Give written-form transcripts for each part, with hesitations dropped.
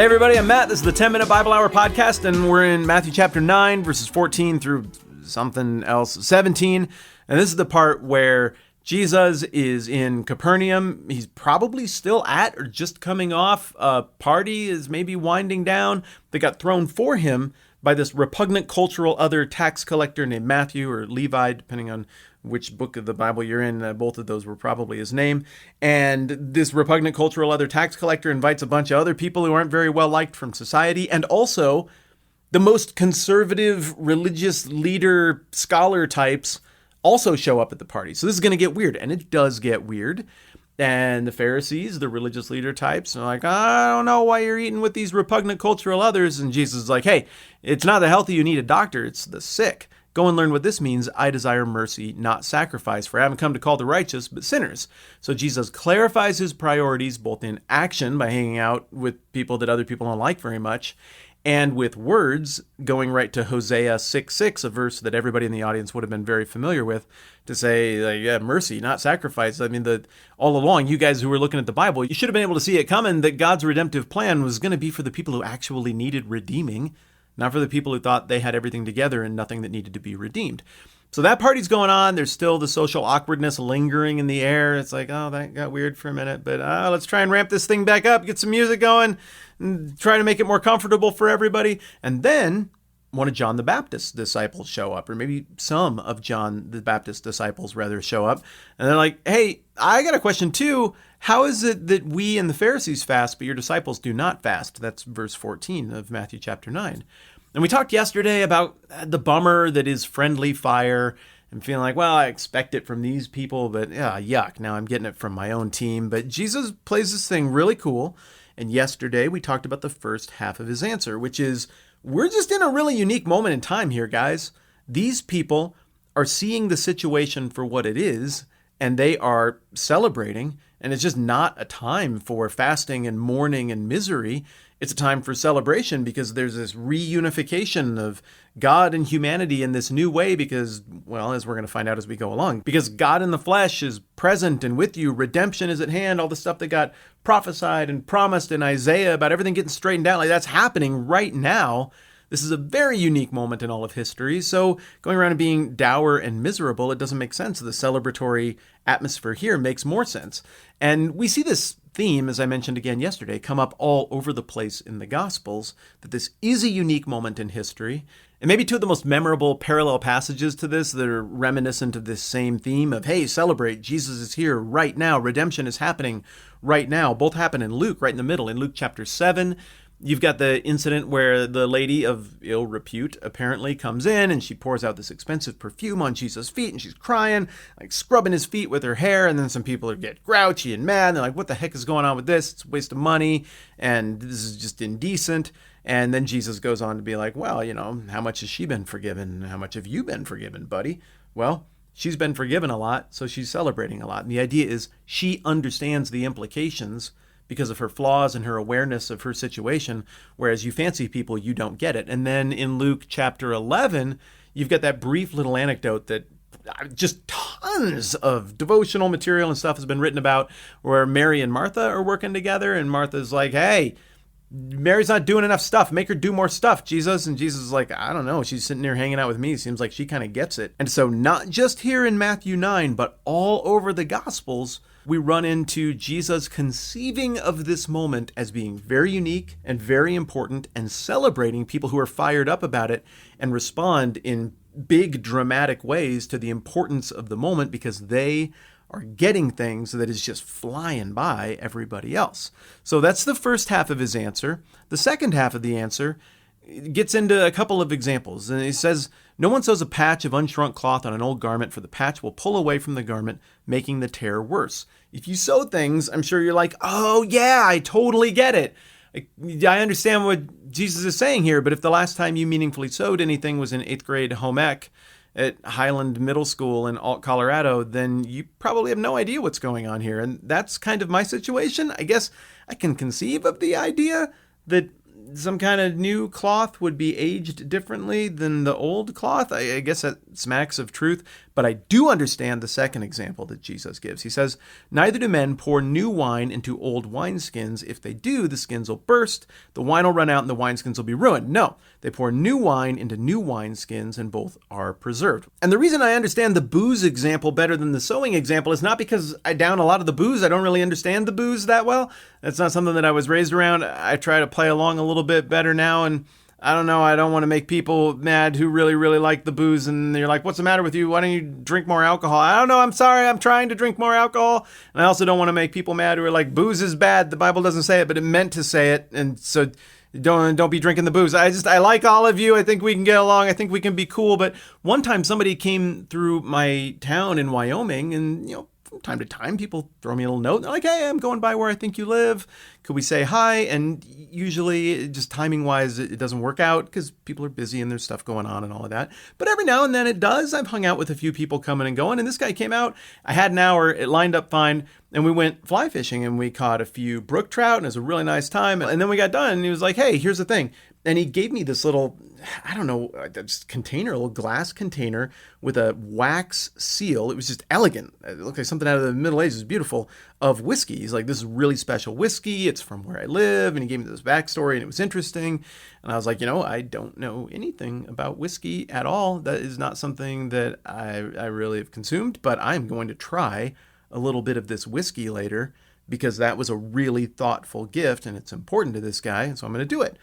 Hey everybody, I'm Matt. This is the 10-Minute Bible Hour podcast, and we're in Matthew chapter 9, verses 14 through something else, 17. And this is the part where Jesus is in Capernaum. He's probably still at or just coming off a party, is maybe winding down, that got thrown for him by this repugnant cultural other tax collector named Matthew or Levi, depending on which book of the Bible you're in. Both of those were probably his name. And this repugnant cultural other tax collector invites a bunch of other people who aren't very well liked from society, and also the most conservative religious leader scholar types also show up at the party. So this is going to get weird, and it does get weird. And the Pharisees, the religious leader types, are like, I don't know why you're eating with these repugnant cultural others. And Jesus is like, hey, it's not the healthy you need a doctor, it's the sick. Go and learn what this means. I desire mercy, not sacrifice, for I haven't come to call the righteous, but sinners. So Jesus clarifies his priorities both in action by hanging out with people that other people don't like very much, and with words, going right to Hosea 6:6, a verse that everybody in the audience would have been very familiar with, to say, like, yeah, mercy, not sacrifice. I mean, all along, you guys who were looking at the Bible, you should have been able to see it coming that God's redemptive plan was going to be for the people who actually needed redeeming, not for the people who thought they had everything together and nothing that needed to be redeemed. So that party's going on. There's still the social awkwardness lingering in the air. It's like, oh, that got weird for a minute, but let's try and ramp this thing back up, get some music going, and try to make it more comfortable for everybody. And then one of John the Baptist's disciples show up, or maybe some of John the Baptist's disciples rather show up. And they're like, hey, I got a question too. How is it that we and the Pharisees fast, but your disciples do not fast? That's verse 14 of Matthew chapter 9. And we talked yesterday about the bummer that is friendly fire and feeling like, well, I expect it from these people, but yuck, now I'm getting it from my own team. But Jesus plays this thing really cool. And yesterday we talked about the first half of his answer, which is, we're just in a really unique moment in time here, guys. These people are seeing the situation for what it is, and they are celebrating. And it's just not a time for fasting and mourning and misery. It's a time for celebration because there's this reunification of God and humanity in this new way because, well, as we're going to find out as we go along, because God in the flesh is present and with you. Redemption is at hand. All the stuff that got prophesied and promised in Isaiah about everything getting straightened out, like that's happening right now. This is a very unique moment in all of history. So going around and being dour and miserable, it doesn't make sense. The celebratory atmosphere here makes more sense. And we see this theme, as I mentioned again yesterday, come up all over the place in the Gospels, that this is a unique moment in history. And maybe two of the most memorable parallel passages to this that are reminiscent of this same theme of, hey, celebrate, Jesus is here right now, redemption is happening right now, both happen in Luke, right in the middle. In Luke chapter 7, you've got the incident where the lady of ill repute apparently comes in and she pours out this expensive perfume on Jesus' feet and she's crying, like scrubbing his feet with her hair. And then some people get grouchy and mad. And they're like, what the heck is going on with this? It's a waste of money. And this is just indecent. And then Jesus goes on to be like, well, how much has she been forgiven? How much have you been forgiven, buddy? Well, she's been forgiven a lot, so she's celebrating a lot. And the idea is she understands the implications because of her flaws and her awareness of her situation, whereas you fancy people, you don't get it. And then in Luke chapter 11, you've got that brief little anecdote that just tons of devotional material and stuff has been written about, where Mary and Martha are working together, and Martha's like, hey, Mary's not doing enough stuff. Make her do more stuff, Jesus. And Jesus is like, I don't know. She's sitting there hanging out with me. Seems like she kind of gets it. And so not just here in Matthew 9, but all over the Gospels, we run into Jesus conceiving of this moment as being very unique and very important and celebrating people who are fired up about it and respond in big dramatic ways to the importance of the moment because they are getting things that is just flying by everybody else. So that's the first half of his answer. The second half of the answer gets into a couple of examples. And he says, no one sews a patch of unshrunk cloth on an old garment, for the patch will pull away from the garment, making the tear worse. If you sew things, I'm sure you're like, oh yeah, I totally get it. I understand what Jesus is saying here, but if the last time you meaningfully sewed anything was in 8th grade home ec at Highland Middle School in Alt, Colorado, then you probably have no idea what's going on here. And that's kind of my situation. I guess I can conceive of the idea that some kind of new cloth would be aged differently than the old cloth. I guess that smacks of truth, but I do understand the second example that Jesus gives. He says, neither do men pour new wine into old wineskins. If they do, the skins will burst, the wine will run out, and the wineskins will be ruined. No, they pour new wine into new wineskins, and both are preserved. And the reason I understand the booze example better than the sowing example is not because I down a lot of the booze. I don't really understand the booze that well. That's not something that I was raised around. I try to play along a little bit better now, and I don't know, I don't want to make people mad who really, really like the booze, and you're like, what's the matter with you? Why don't you drink more alcohol? I don't know, I'm sorry, I'm trying to drink more alcohol. And I also don't want to make people mad who are like, booze is bad, the Bible doesn't say it, but it meant to say it, and so don't be drinking the booze. I like all of you, I think we can get along, I think we can be cool. But one time somebody came through my town in Wyoming, and from time to time, people throw me a little note. They're like, hey, I'm going by where I think you live. Could we say hi? And usually, just timing-wise, it doesn't work out because people are busy and there's stuff going on and all of that. But every now and then it does. I've hung out with a few people coming and going. And this guy came out. I had an hour. It lined up fine. And we went fly fishing and we caught a few brook trout. And it was a really nice time. And then we got done. And he was like, hey, here's the thing. And he gave me this little, I don't know, just container, a little glass container with a wax seal. It was just elegant. It looked like something out of the Middle Ages. It was beautiful, of whiskey. He's like, this is really special whiskey. It's from where I live. And he gave me this backstory and it was interesting. And I was like, I don't know anything about whiskey at all. That is not something that I really have consumed, but I'm going to try a little bit of this whiskey later because that was a really thoughtful gift and it's important to this guy. And so I'm going to do it.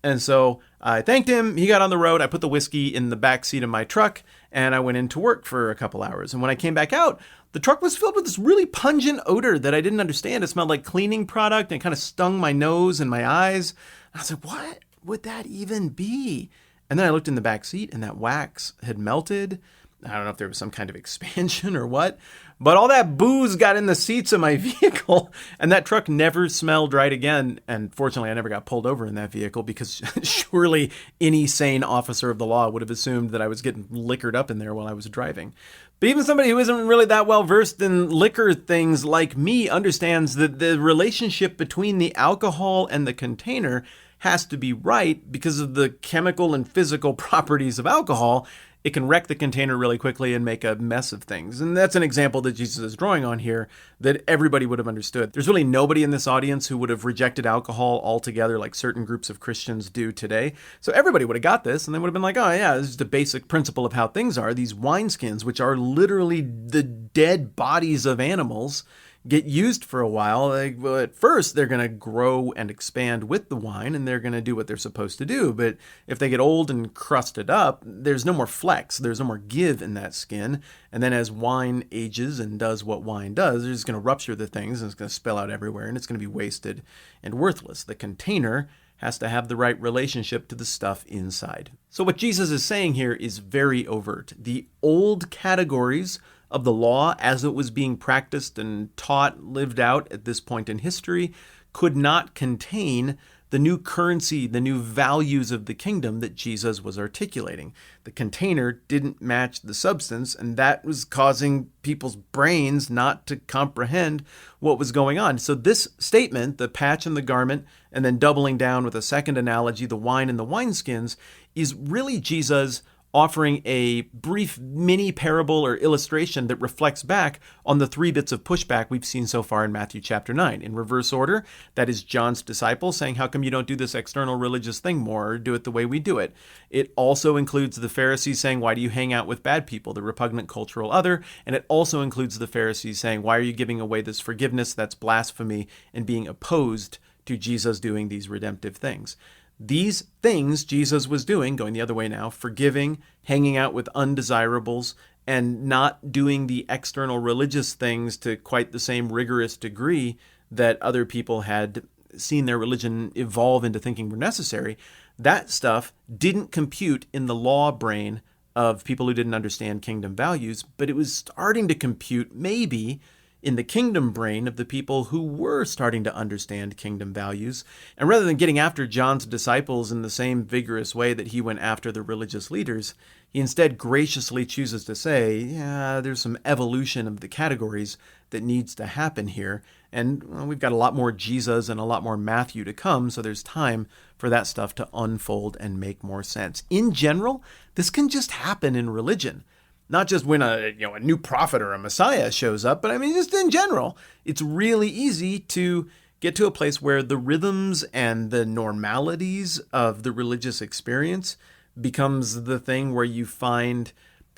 And so I thanked him. He got on the road. I put the whiskey in the back seat of my truck and I went into work for a couple hours. And when I came back out, the truck was filled with this really pungent odor that I didn't understand. It smelled like cleaning product and it kind of stung my nose and my eyes. I was like, what would that even be? And then I looked in the back seat and that wax had melted. I don't know if there was some kind of expansion or what, but all that booze got in the seats of my vehicle and that truck never smelled right again. And fortunately, I never got pulled over in that vehicle because surely any sane officer of the law would have assumed that I was getting liquored up in there while I was driving. But even somebody who isn't really that well versed in liquor things like me understands that the relationship between the alcohol and the container has to be right because of the chemical and physical properties of alcohol. It can wreck the container really quickly and make a mess of things. And that's an example that Jesus is drawing on here that everybody would have understood. There's really nobody in this audience who would have rejected alcohol altogether like certain groups of Christians do today. So everybody would have got this and they would have been like, oh yeah, this is the basic principle of how things are. These wineskins, which are literally the dead bodies of animals, get used for a while. At first, they're going to grow and expand with the wine, and they're going to do what they're supposed to do. But if they get old and crusted up, there's no more flex. There's no more give in that skin. And then as wine ages and does what wine does, they're just going to rupture the things, and it's going to spill out everywhere, and it's going to be wasted and worthless. The container has to have the right relationship to the stuff inside. So what Jesus is saying here is very overt. The old categories of the law as it was being practiced and taught, lived out at this point in history, could not contain the new currency, the new values of the kingdom that Jesus was articulating. The container didn't match the substance, and that was causing people's brains not to comprehend what was going on. So this statement, the patch and the garment, and then doubling down with a second analogy, the wine and the wineskins, is really Jesus offering a brief mini parable or illustration that reflects back on the three bits of pushback we've seen so far in Matthew chapter 9. In reverse order, that is John's disciples saying, how come you don't do this external religious thing more or do it the way we do it? It also includes the Pharisees saying, why do you hang out with bad people, the repugnant cultural other? And it also includes the Pharisees saying, why are you giving away this forgiveness? That's blasphemy, and being opposed to Jesus doing these redemptive things. These things Jesus was doing, going the other way now, forgiving, hanging out with undesirables, and not doing the external religious things to quite the same rigorous degree that other people had seen their religion evolve into thinking were necessary. That stuff didn't compute in the law brain of people who didn't understand kingdom values, but it was starting to compute maybe in the kingdom brain of the people who were starting to understand kingdom values. And rather than getting after John's disciples in the same vigorous way that he went after the religious leaders, he instead graciously chooses to say, yeah, there's some evolution of the categories that needs to happen here. And we've got a lot more Jesus and a lot more Matthew to come, so there's time for that stuff to unfold and make more sense. In general, this can just happen in religion. Not just when a new prophet or a Messiah shows up, but I mean, just in general, it's really easy to get to a place where the rhythms and the normalities of the religious experience becomes the thing where you find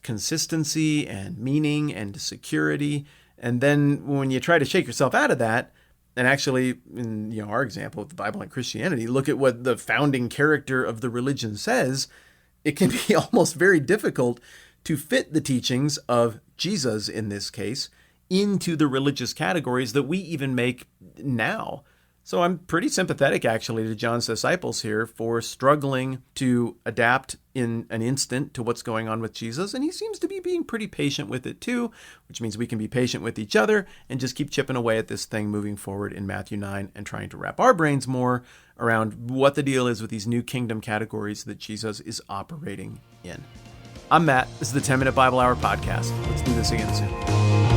consistency and meaning and security. And then when you try to shake yourself out of that, and actually, in our example of the Bible and Christianity, look at what the founding character of the religion says, it can be almost very difficult to fit the teachings of Jesus, in this case, into the religious categories that we even make now. So I'm pretty sympathetic, actually, to John's disciples here for struggling to adapt in an instant to what's going on with Jesus. And he seems to be being pretty patient with it too, which means we can be patient with each other and just keep chipping away at this thing moving forward in Matthew 9 and trying to wrap our brains more around what the deal is with these new kingdom categories that Jesus is operating in. I'm Matt. This is the 10-Minute Bible Hour Podcast. Let's do this again soon.